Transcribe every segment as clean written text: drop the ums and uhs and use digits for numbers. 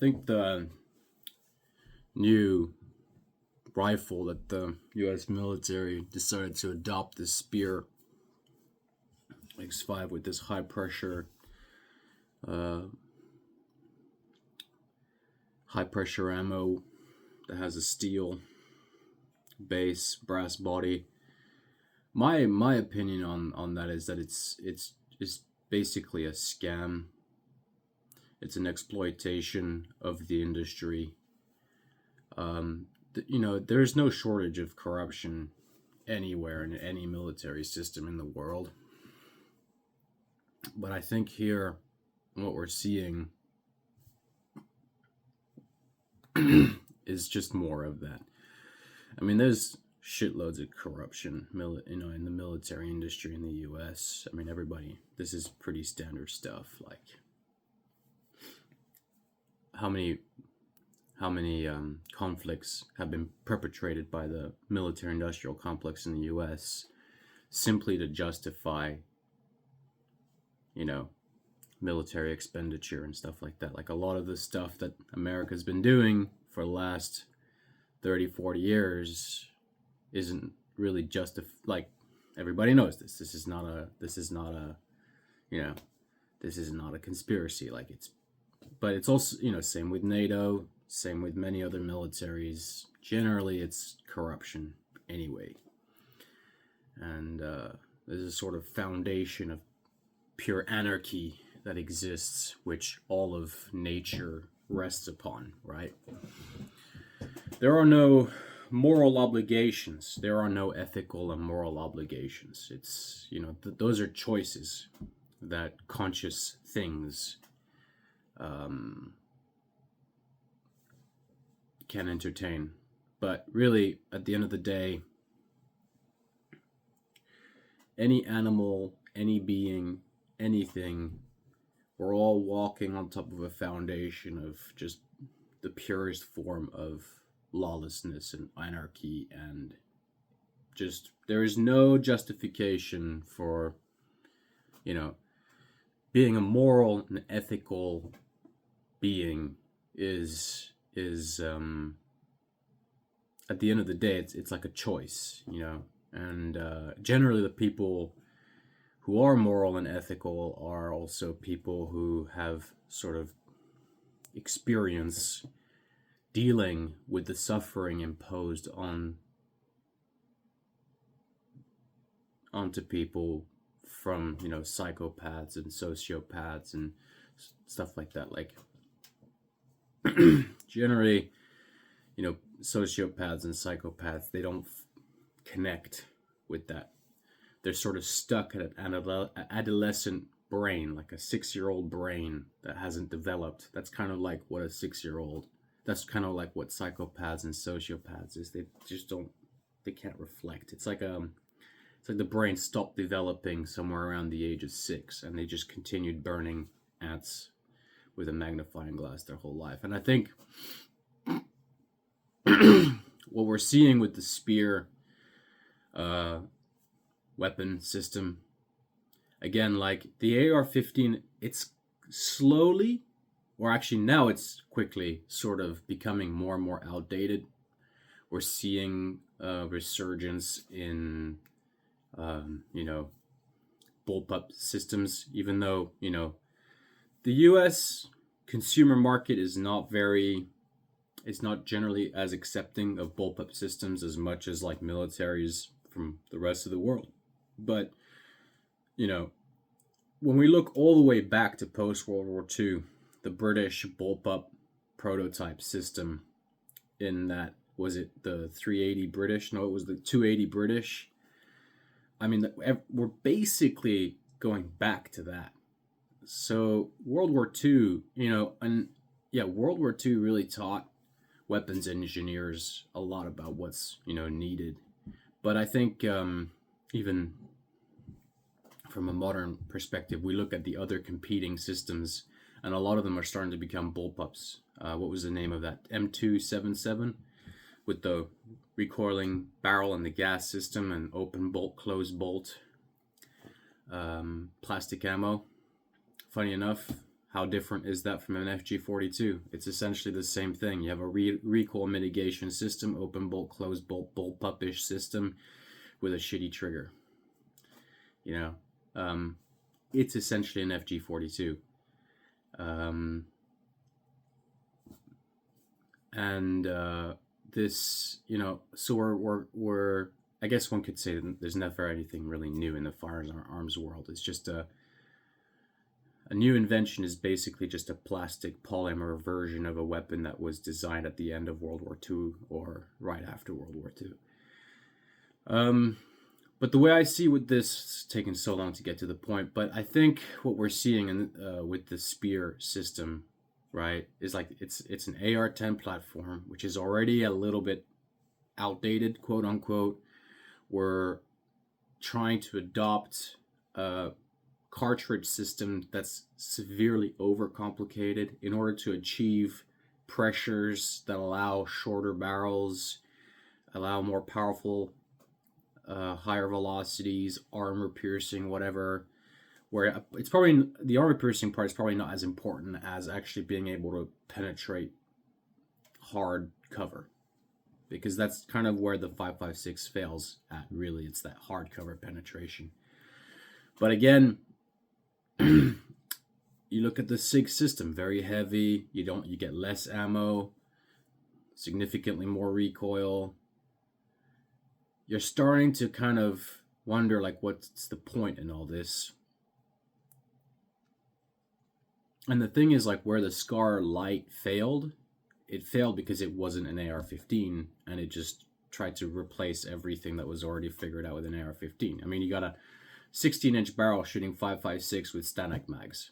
think the new rifle that the U.S. military decided to adopt, the Spear X5 with this high pressure ammo that has a steel base, brass body. My opinion on that is that it's basically a scam. It's an exploitation of the industry. There's no shortage of corruption anywhere in any military system in the world. But I think here, what we're seeing is just more of that. I mean, there's shitloads of corruption, in the military industry in the U.S. I mean, this is pretty standard stuff. Like, how many conflicts have been perpetrated by the military-industrial complex in the U.S. simply to justify, military expenditure and stuff like that. Like, a lot of the stuff that America's been doing for the last 30, 40 years isn't really like, everybody knows this. This is not a conspiracy. Like, but it's also, same with NATO, same with many other militaries. Generally, it's corruption anyway. And there's a sort of foundation of pure anarchy that exists, which all of nature rests upon, right? There are no moral obligations. There are no ethical and moral obligations. It's, those are choices that conscious things can entertain. But really, at the end of the day, any animal, any being, anything, we're all walking on top of a foundation of just the purest form of lawlessness and anarchy, and just there is no justification for being a moral and ethical being is at the end of the day, it's like a choice, and generally the people who are moral and ethical are also people who have sort of experience dealing with the suffering imposed onto people from, psychopaths and sociopaths and stuff like that. Like, generally, sociopaths and psychopaths, they don't connect with that. They're sort of stuck at an adolescent brain, like a 6-year-old brain that hasn't developed. That's kind of like what that's kind of like what psychopaths and sociopaths is. They just they can't reflect. It's like the brain stopped developing somewhere around the age of 6, and they just continued burning ants with a magnifying glass their whole life. And I think what we're seeing with the Spear weapon system, again, like the AR-15, it's slowly, or actually now it's quickly sort of becoming more and more outdated. We're seeing a resurgence in bullpup systems, even though, the U.S. consumer market is not generally as accepting of bullpup systems as much as like militaries from the rest of the world. But, when we look all the way back to post-World War II, the British bullpup prototype system, in that, was it the 380 British? No, it was the 280 British. I mean, we're basically going back to that. So World War II, World War II really taught weapons engineers a lot about what's, needed. But I think even from a modern perspective, we look at the other competing systems, and a lot of them are starting to become bullpups. What was the name of that? M277 with the recoiling barrel and the gas system and open bolt, closed bolt, plastic ammo. Funny enough, How different is that from an FG42? It's essentially the same thing. You have a recoil mitigation system, open bolt, closed bolt, bullpup-ish system with a shitty trigger. You know, it's essentially an FG42. This, you know, so we're I guess one could say that there's never anything really new in the firearms world. It's just a new invention is basically just a plastic polymer version of a weapon that was designed at the end of World War II or right after World War II. But the way I see with this, it's taken so long to get to the point, but I think what we're seeing with the Spear system, right, is like it's an AR-10 platform, which is already a little bit outdated, quote unquote. We're trying to adopt a cartridge system that's severely overcomplicated in order to achieve pressures that allow shorter barrels, allow more powerful, higher velocities, armor piercing, whatever. Where it's probably the armor piercing part is probably not as important as actually being able to penetrate hard cover, because that's kind of where the 5.56 fails at. Really, it's that hard cover penetration. But again, you look at the SIG system, very heavy. You get less ammo, significantly more recoil. You're starting to kind of wonder, like, what's the point in all this? And the thing is, like, where the SCAR Light failed, it failed because it wasn't an AR-15, and it just tried to replace everything that was already figured out with an AR-15. I mean, you got a 16-inch barrel shooting 5.56 with Stanek mags.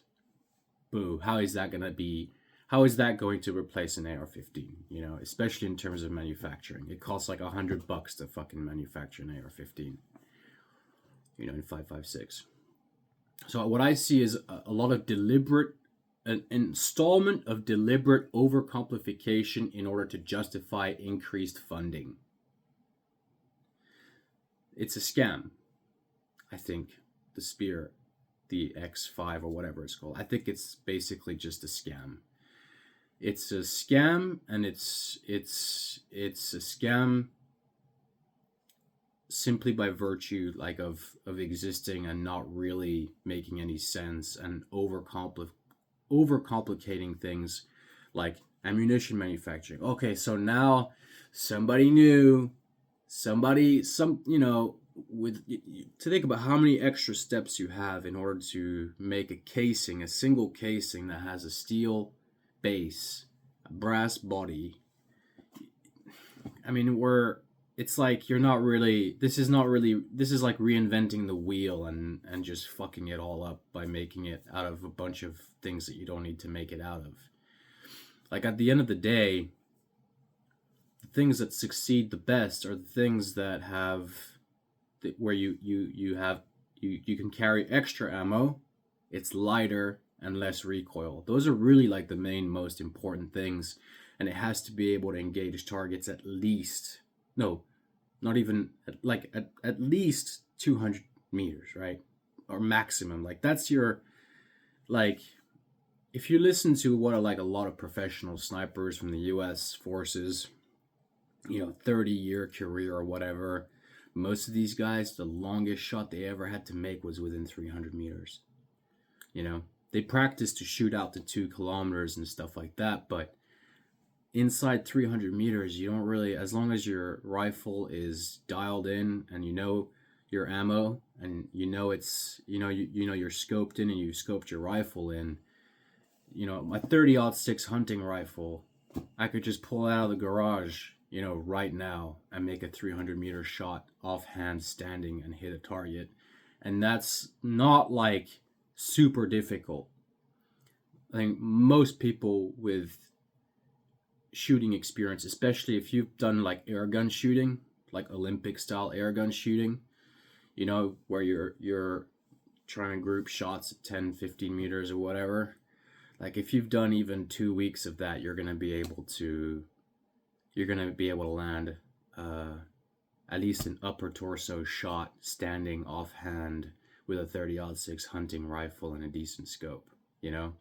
Boo! How is that going to replace an AR-15? You know, especially in terms of manufacturing, it costs like $100 to fucking manufacture an AR-15. You know, in 5.56. So what I see is a lot of an installment of deliberate overcomplication in order to justify increased funding. It's a scam. I think the Spear, the X5 or whatever it's called, I think it's basically just a scam. It's a scam, and it's a scam simply by virtue, like, of existing and not really making any sense, and overcomplicating things like ammunition manufacturing. Okay, so now somebody new, you know, to think about how many extra steps you have in order to make a single casing that has a steel base, a brass body. I mean, it's like this is like reinventing the wheel and just fucking it all up by making it out of a bunch of things that you don't need to make it out of. Like, at the end of the day, the things that succeed the best are the things that where you can carry extra ammo, it's lighter and less recoil. Those are really like the most important things, and it has to be able to engage targets at least 200 meters, right? Or maximum. Like, that's your, like, if you listen to what are like a lot of professional snipers from the US forces, you know, 30-year career or whatever, most of these guys, the longest shot they ever had to make was within 300 meters. You know, they practice to shoot out to 2 kilometers and stuff like that, but inside 300 meters, you don't really, as long as your rifle is dialed in and you know your ammo and you know it's, you know you're scoped in and you scoped your rifle in, you know, my 30-06 hunting rifle, I could just pull it out of the garage, you know, right now and make a 300-meter shot offhand standing and hit a target. And that's not like super difficult. I think most people with shooting experience, especially if you've done like airgun shooting, like Olympic style airgun shooting, you know, where you're trying to group shots at 10-15 meters or whatever, like if you've done even 2 weeks of that, you're gonna be able to land at least an upper torso shot standing offhand with a 30-06 hunting rifle and a decent scope, you know.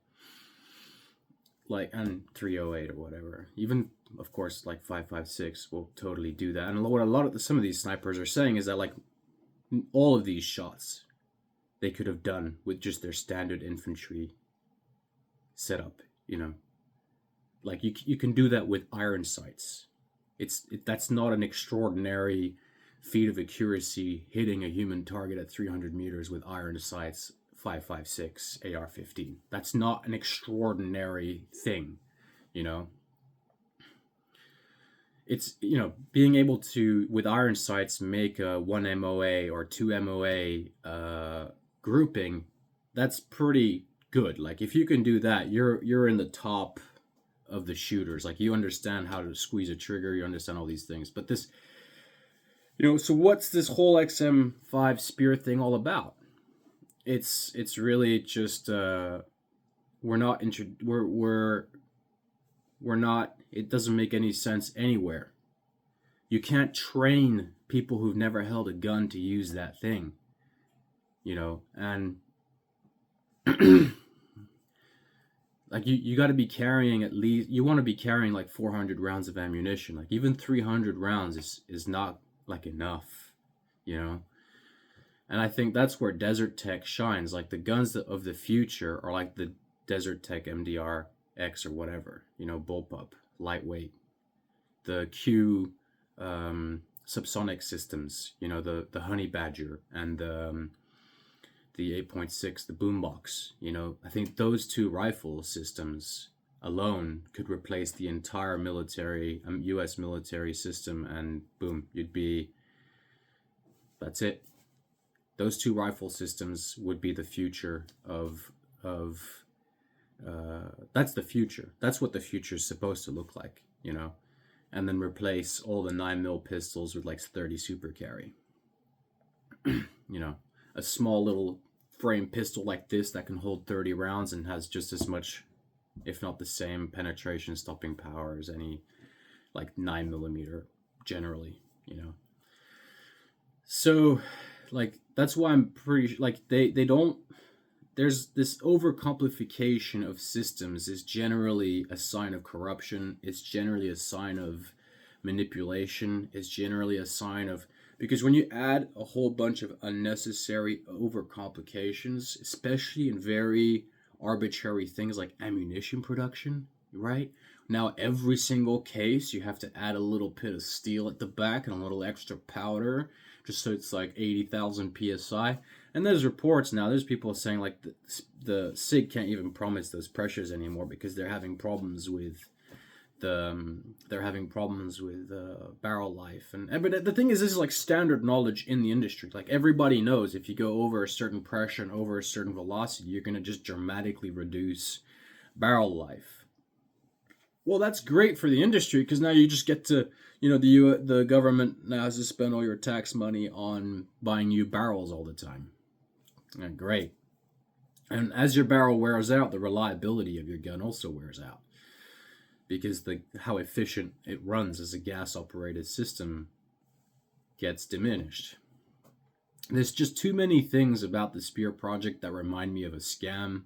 like, and 308 or whatever. Even, of course, like 5.56 will totally do that. And what some of these snipers are saying is that, like, all of these shots they could have done with just their standard infantry setup, you know. Like, you can do that with iron sights. That's not an extraordinary feat of accuracy, hitting a human target at 300 meters with iron sights, 5.56 AR-15. That's not an extraordinary thing, you know. It's, you know, being able to, with iron sights, make a 1 MOA or 2 MOA grouping, that's pretty good. Like, if you can do that, you're in the top of the shooters. Like, you understand how to squeeze a trigger, you understand all these things. But this, you know, so what's this whole XM5 Spear thing all about? It's really just we're not, it doesn't make any sense anywhere. You can't train people who've never held a gun to use that thing, you know. And like, you got to be carrying at least, you want to be carrying like 400 rounds of ammunition. Like, even 300 rounds is not like enough, you know. And I think that's where Desert Tech shines. Like, the guns of the future are like the Desert Tech MDRX or whatever, you know, bullpup, lightweight. The Q subsonic systems, you know, the Honey Badger and the 8.6, the boombox, you know. I think those two rifle systems alone could replace the entire military, U.S. military system, and boom, that's it. Those two rifle systems would be the future that's the future. That's what the future is supposed to look like, you know. And then replace all the 9mm pistols with like 30 super carry. You know, a small little frame pistol like this that can hold 30 rounds and has just as much, if not the same, penetration stopping power as any like 9mm generally, you know. So, like, that's why I'm pretty, like, they don't, there's this overcomplication of systems is generally a sign of corruption. It's generally a sign of manipulation. It's generally a sign of, because when you add a whole bunch of unnecessary overcomplications, especially in very arbitrary things like ammunition production, right? Now, every single case, you have to add a little bit of steel at the back and a little extra powder, just so it's like 80,000 PSI. And there's reports now, there's people saying like the SIG can't even promise those pressures anymore because they're having problems with barrel life. But the thing is, this is like standard knowledge in the industry. Like, everybody knows if you go over a certain pressure and over a certain velocity, you're going to just dramatically reduce barrel life. Well, that's great for the industry because now you just get to, you know, the government now has to spend all your tax money on buying new barrels all the time. And great. And as your barrel wears out, the reliability of your gun also wears out because how efficient it runs as a gas-operated system gets diminished. There's just too many things about the Spear project that remind me of a scam,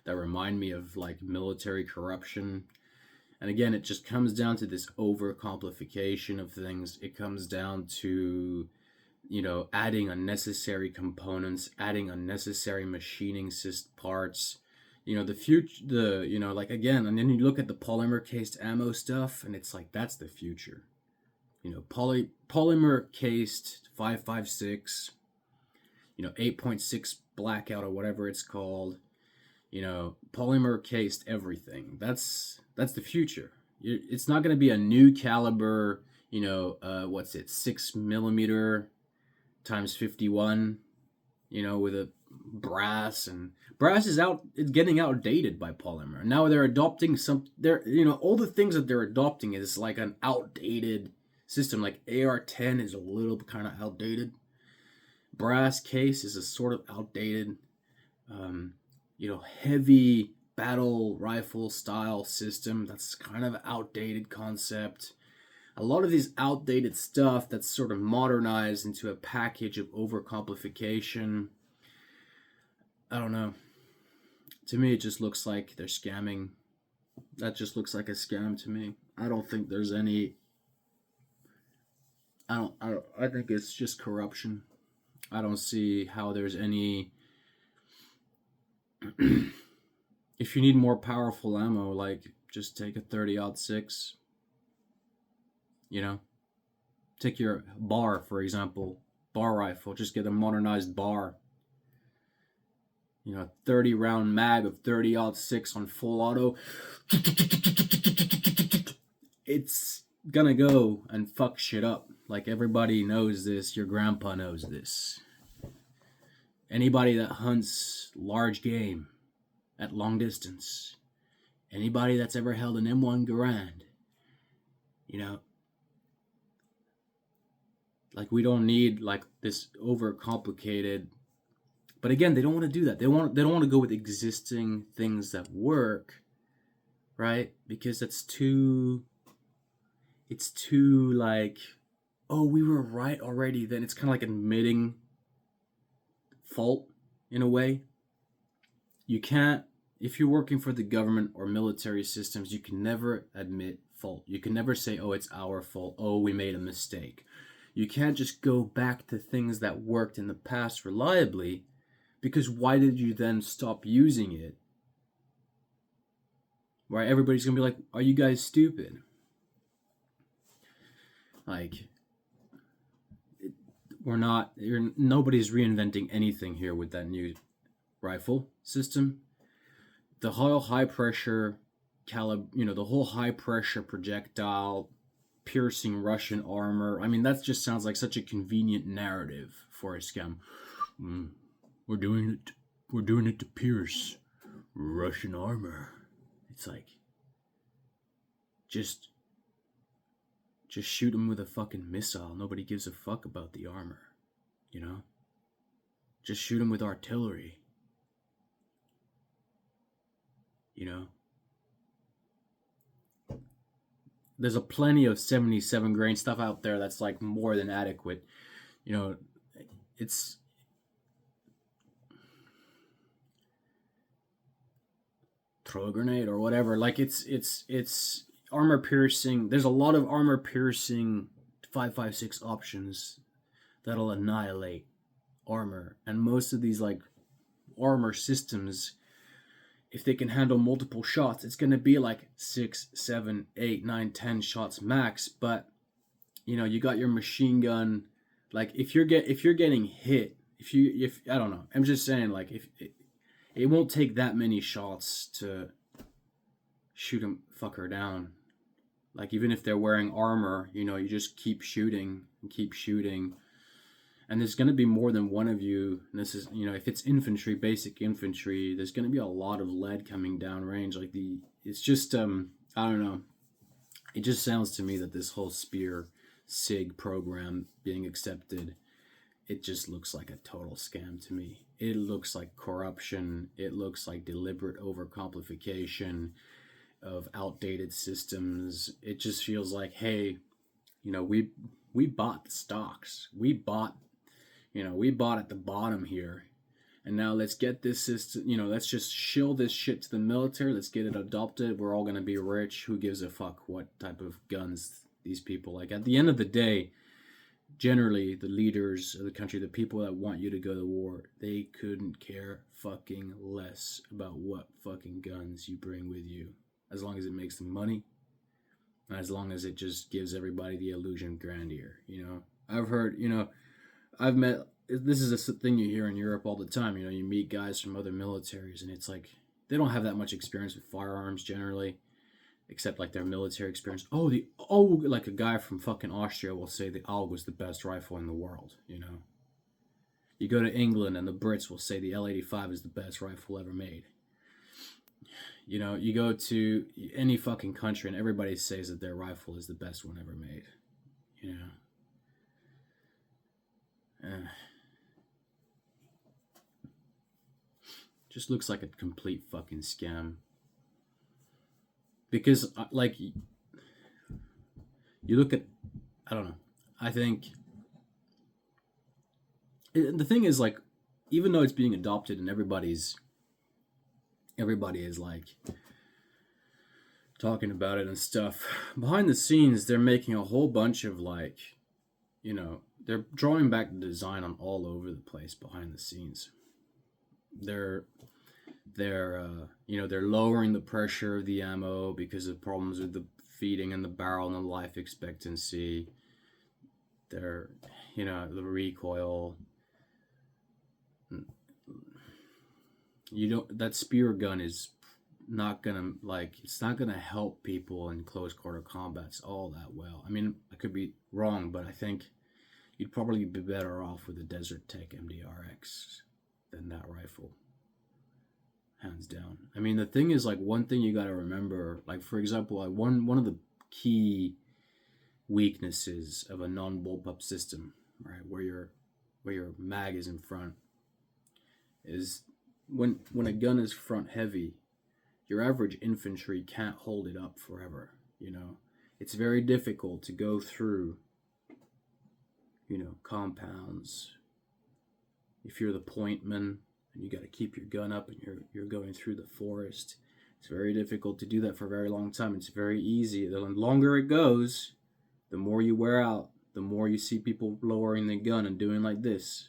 that remind me of like military corruption. And again, it just comes down to this overcomplication of things. It comes down to, you know, adding unnecessary components, adding unnecessary machining parts. You know, you know, like, again, and then you look at the polymer cased ammo stuff, and it's like, that's the future. You know, polymer cased 5.56, you know, 8.6 blackout or whatever it's called. You know, polymer cased everything. That's the future. It's not going to be a new caliber, you know, 6mm times 51, you know, with a brass, and brass is it's getting outdated by polymer. Now they're adopting you know, all the things that they're adopting is like an outdated system. Like AR-10 is a little kind of outdated. Brass case is a sort of outdated, you know, heavy battle rifle style system. That's kind of outdated concept. A lot of these outdated stuff that's sort of modernized into a package of overcomplication. I don't know. To me, it just looks like they're scamming That just looks like a scam to me. I don't think there's any. I think it's just corruption. I don't see how there's any. If you need more powerful ammo, like, just take a 30-06. You know? Take your bar, for example. Bar rifle. Just get a modernized bar. 30 round mag of 30-06 on full auto. It's gonna go and fuck shit up. Like, everybody knows this. Your grandpa knows this. Anybody that hunts large game at long distance, anybody that's ever held an M1 Garand, like, we don't need like this overcomplicated. But again, they don't want to do that. They don't want to go with existing things that work, right? Because it's too like, oh, we were right already. Then it's kind of like admitting fault in a way. You can't, if you're working for the government or military systems, you can never admit fault. You can never say, oh, it's our fault. Oh, we made a mistake. You can't just go back to things that worked in the past reliably, because why did you then stop using it? Right? Everybody's going to be like, are you guys stupid? Like, nobody's reinventing anything here with that new rifle system. The whole high pressure the whole high pressure projectile piercing Russian armor. I mean, that just sounds like such a convenient narrative for a scam. We're doing it to pierce Russian armor. It's like, just shoot them with a fucking missile. Nobody gives a fuck about the armor, Just shoot them with artillery, There's a plenty of 77 grain stuff out there that's like more than adequate. It's throw a grenade or whatever. Like, it's armor piercing. There's a lot of armor piercing 5.56 options that'll annihilate armor, and most of these like armor systems, if they can handle multiple shots, it's going to be like 6, 7, 8, 9, 10 shots max. But you got your machine gun. Like, if you're getting hit, if I don't know, I'm just saying, like, if it won't take that many shots to shoot him fucker down. Like, even if they're wearing armor, you just keep shooting and keep shooting. And there's going to be more than one of you. And this is, if it's infantry, basic infantry, there's going to be a lot of lead coming down range. Like, it's just, I don't know. It just sounds to me that this whole Spear SIG program being accepted, it just looks like a total scam to me. It looks like corruption. It looks like deliberate overcomplication of outdated systems. It just feels like, hey, we bought the stocks. We bought at the bottom here. And now let's get this system, let's just shill this shit to the military. Let's get it adopted. We're all going to be rich. Who gives a fuck what type of guns these people like? At the end of the day, generally, the leaders of the country, the people that want you to go to war, they couldn't care fucking less about what fucking guns you bring with you, as long as it makes them money, and as long as it just gives everybody the illusion of grandeur. I've heard, I've met, this is a thing you hear in Europe all the time. You meet guys from other militaries, and it's like, they don't have that much experience with firearms generally, except like their military experience. Like a guy from fucking Austria will say the AUG was the best rifle in the world. You go to England and the Brits will say the L85 is the best rifle ever made. You go to any fucking country and everybody says that their rifle is the best one ever made. Just looks like a complete fucking scam. Because, like, you look at, I don't know, I think, the thing is, like, even though it's being adopted and everybody is like, talking about it and stuff. Behind the scenes, they're making a whole bunch of like, they're drawing back the design on all over the place behind the scenes. They're they're lowering the pressure of the ammo because of problems with the feeding and the barrel and the life expectancy. They're, the recoil. That spear gun is not gonna, it's not gonna help people in close quarter combats all that well. I mean, I could be wrong, but I think you'd probably be better off with a Desert Tech MDRX than that rifle, hands down. I mean, the thing is, like, one thing you got to remember, like, for example, one of the key weaknesses of a non-bullpup system, right, where your mag is in front, is when a gun is front heavy, your average infantry can't hold it up forever. It's very difficult to go through compounds. If you're the pointman and you got to keep your gun up and you're going through the forest, it's very difficult to do that for a very long time. It's very easy. The longer it goes, the more you wear out, the more you see people lowering the gun and doing like this.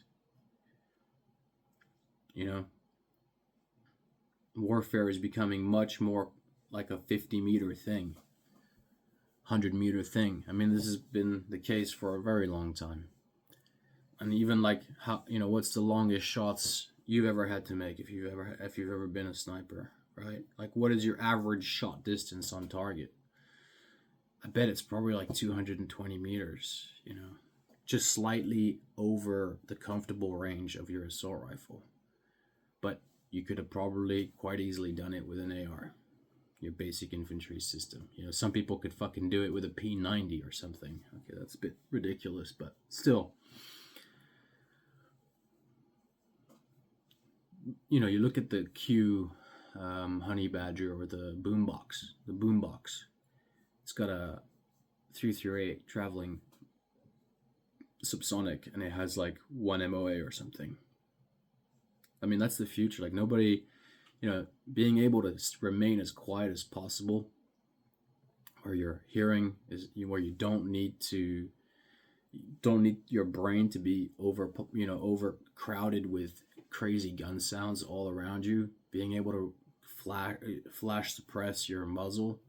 Warfare is becoming much more like a 50-meter thing, 100-meter thing. I mean, this has been the case for a very long time. And even like how, what's the longest shots you've ever had to make if you've ever been a sniper, right? Like, what is your average shot distance on target? I bet it's probably like 220 meters, just slightly over the comfortable range of your assault rifle. But you could have probably quite easily done it with an AR, your basic infantry system. Some people could fucking do it with a P90 or something. Okay, that's a bit ridiculous, but still. You look at the Q Honey Badger or the boombox. It's got a 338 traveling subsonic, and it has like 1 MOA or something. I mean, that's the future. Like, nobody, being able to remain as quiet as possible, where your hearing is, where you don't need your brain to be overcrowded with crazy gun sounds all around you. Being able to flash suppress your muzzle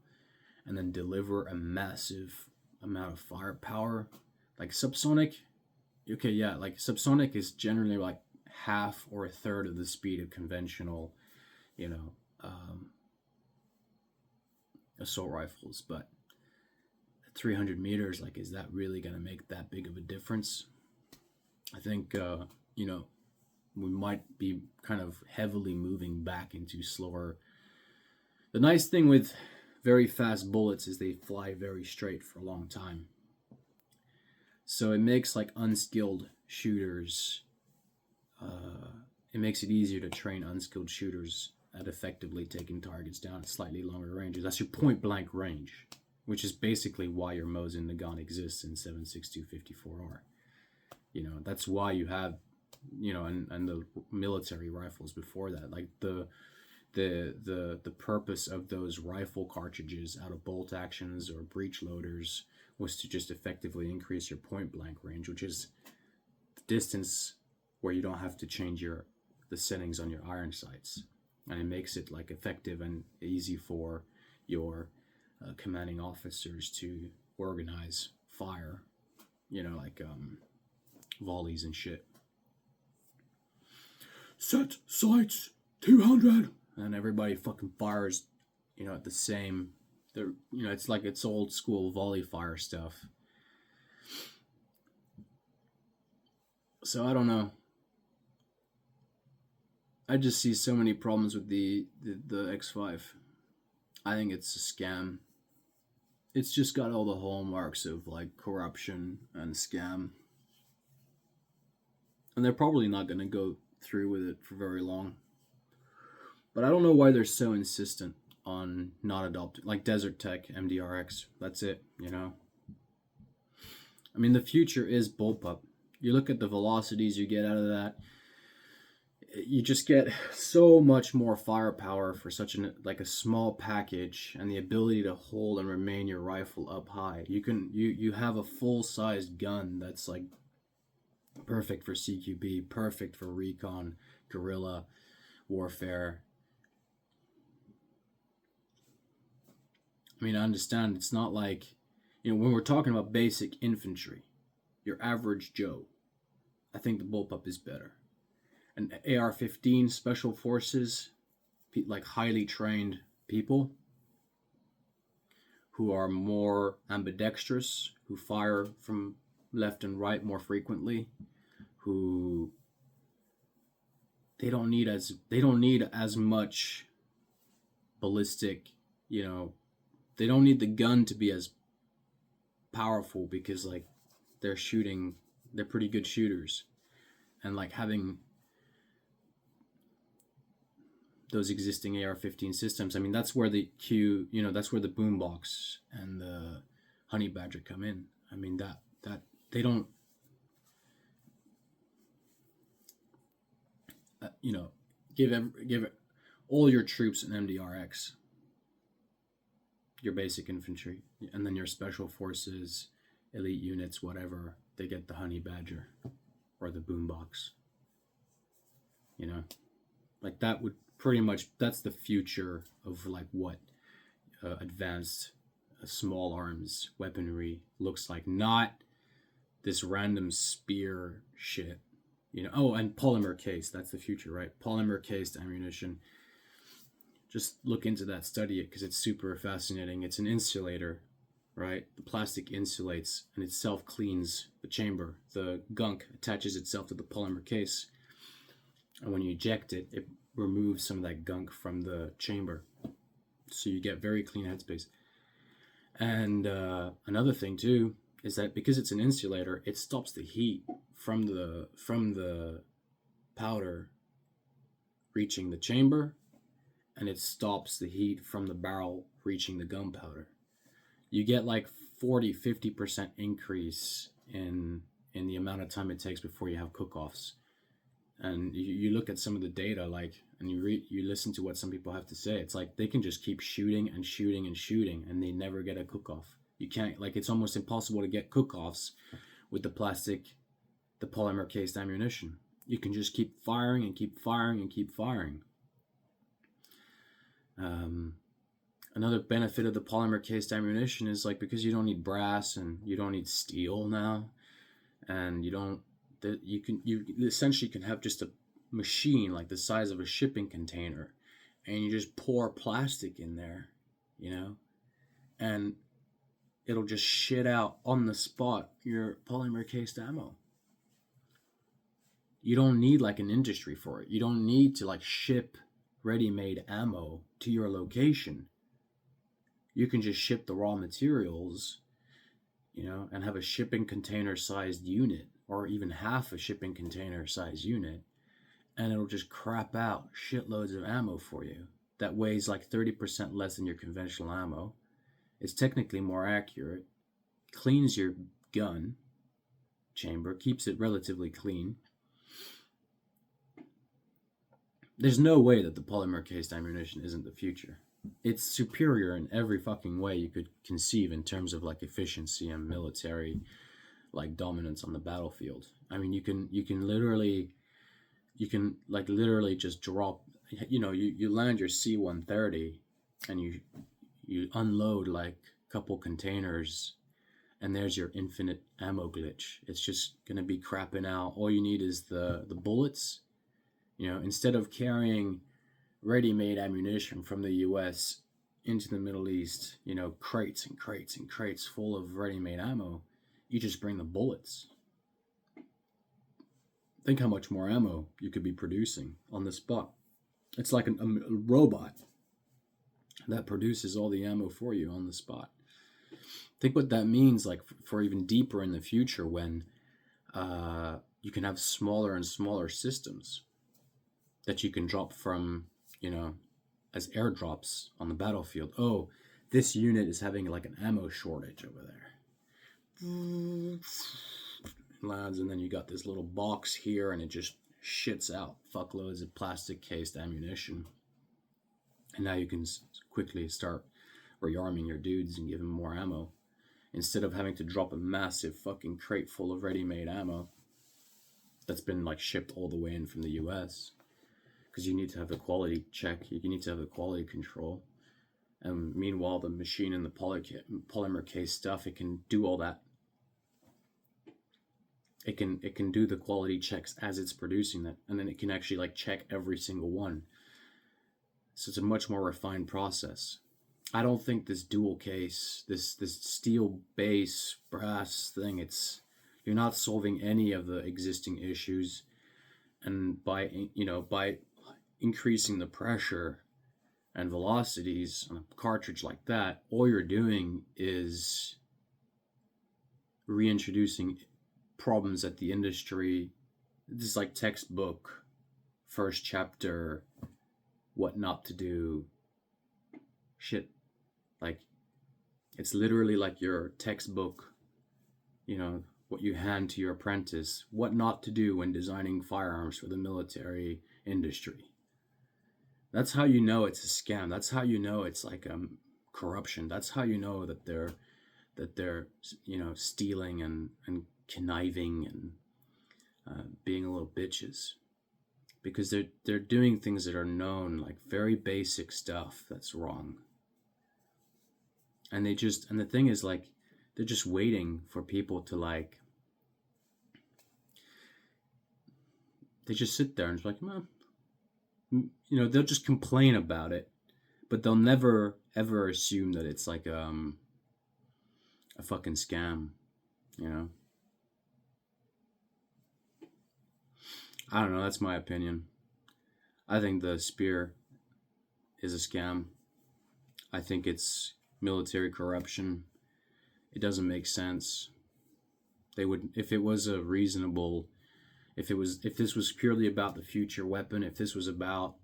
and then deliver a massive amount of firepower. Like subsonic, subsonic is generally like half or a third of the speed of conventional, assault rifles. But at 300 meters, like, is that really going to make that big of a difference? I think, we might be kind of heavily moving back into slower. The nice thing with very fast bullets is they fly very straight for a long time. So it makes like unskilled shooters, it makes it easier to train unskilled shooters at effectively taking targets down at slightly longer ranges. That's your point blank range, which is basically why your Mosin Nagant exists in 7.62 54R. That's why you have, and the military rifles before that, like the purpose of those rifle cartridges out of bolt actions or breech loaders was to just effectively increase your point blank range, which is the distance where you don't have to change the settings on your iron sights, and it makes it like effective and easy for your commanding officers to organize fire, volleys and shit. Set sights 200, and everybody fucking fires, at the same. It's old school volley fire stuff. So I don't know. I just see so many problems with the X5. I think it's a scam. It's just got all the hallmarks of like corruption and scam. And they're probably not going to go through with it for very long. But I don't know why they're so insistent on not adopting, like Desert Tech, MDRX. That's it, I mean, the future is bullpup. You look at the velocities you get out of that. you just get so much more firepower for such a small package, and the ability to hold and remain your rifle up high. You have a full-sized gun that's like perfect for CQB, perfect for recon, guerrilla warfare. I mean, I understand it's not like, when we're talking about basic infantry, your average Joe, I think the bullpup is better. And AR-15 special forces, like highly trained people who are more ambidextrous, who fire from left and right more frequently, who they don't need as much ballistic, they don't need the gun to be as powerful, because like they're pretty good shooters, and like having those existing AR-15 systems, I mean, that's where the that's where the boombox and the honey badger come in. I mean, that they don't give all your troops an MDRX, your basic infantry, and then your special forces, elite units, whatever, they get the honey badger or the boombox. Like that would pretty much, that's the future of like what advanced small arms weaponry looks like. Not this random spear shit. Oh, and polymer case, that's the future, right? Polymer cased ammunition. Just look into that, study it, because it's super fascinating. It's an insulator, right? The plastic insulates and it self-cleans the chamber. The gunk attaches itself to the polymer case, and when you eject it, it removes some of that gunk from the chamber. So you get very clean headspace. And another thing too is that because it's an insulator, it stops the heat from the powder reaching the chamber, and it stops the heat from the barrel reaching the gunpowder. You get like 40-50% increase in the amount of time it takes before you have cook-offs. And you look at some of the data, like, and you listen to what some people have to say. It's like they can just keep shooting and shooting and shooting, and they never get a cook-off. You can't, like, it's almost impossible to get cook-offs with the polymer cased ammunition. You can just keep firing and keep firing and keep firing. Another benefit of the polymer cased ammunition is like, because you don't need brass and you don't need steel now, and you essentially can have just a machine like the size of a shipping container, and you just pour plastic in there, and it'll just shit out on the spot your polymer cased ammo. You don't need like an industry for it. You don't need to like ship ready-made ammo to your location. You can just ship the raw materials, and have a shipping container sized unit, or even half a shipping container sized unit, and it'll just crap out shitloads of ammo for you that weighs like 30% less than your conventional ammo. It's technically more accurate, cleans your gun chamber, keeps it relatively clean. There's no way that the polymer cased ammunition isn't the future. It's superior in every fucking way you could conceive in terms of like efficiency and military like dominance on the battlefield. I mean, you can literally just drop, you land your C-130 and you unload like a couple containers, and there's your infinite ammo glitch. It's just gonna be crapping out. All you need is the bullets. Instead of carrying ready-made ammunition from the US into the Middle East, crates and crates and crates full of ready-made ammo, you just bring the bullets. Think how much more ammo you could be producing on the spot. It's like a robot that produces all the ammo for you on the spot. Think what that means, like, for even deeper in the future, when you can have smaller and smaller systems that you can drop from, as airdrops on the battlefield. Oh, this unit is having like an ammo shortage over there. Lands, and then you got this little box here, and it just shits out fuckloads of plastic cased ammunition. And now you can quickly start rearming your dudes and give them more ammo, instead of having to drop a massive fucking crate full of ready-made ammo that's been like shipped all the way in from the US. Because you need to have the quality check, you need to have the quality control. And meanwhile, the machine and the polymer case stuff, it can do all that. It can do the quality checks as it's producing that, and then it can actually like check every single one. So it's a much more refined process. I don't think this dual case, this steel base brass thing, you're not solving any of the existing issues. And by increasing the pressure and velocities on a cartridge like that, all you're doing is reintroducing problems that the industry, this is like textbook, first chapter, what not to do shit. Like, it's literally like your textbook, what you hand to your apprentice, what not to do when designing firearms for the military industry. That's how you know it's a scam. That's how you know it's like corruption. That's how you know that they're stealing and conniving and being a little bitches, because they're doing things that are known, like very basic stuff that's wrong. And the thing is, like, they're just waiting for people to like, they just sit there and it's like, they'll just complain about it, but they'll never ever assume that it's like a fucking scam, I don't know, that's my opinion. I think the spear is a scam. I think it's military corruption. It doesn't make sense. They would, if this was purely about the future weapon, if this was about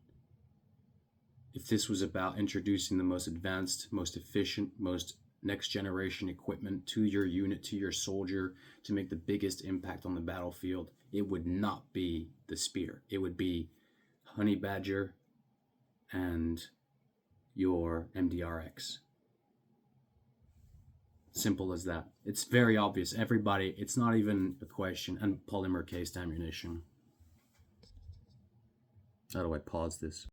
introducing the most advanced, most efficient, most next generation equipment to your unit, to your soldier, to make the biggest impact on the battlefield, it would not be the spear. It would be Honey Badger and your MDRX. Simple as that. It's very obvious. Everybody, it's not even a question. And polymer cased ammunition. How do I pause this?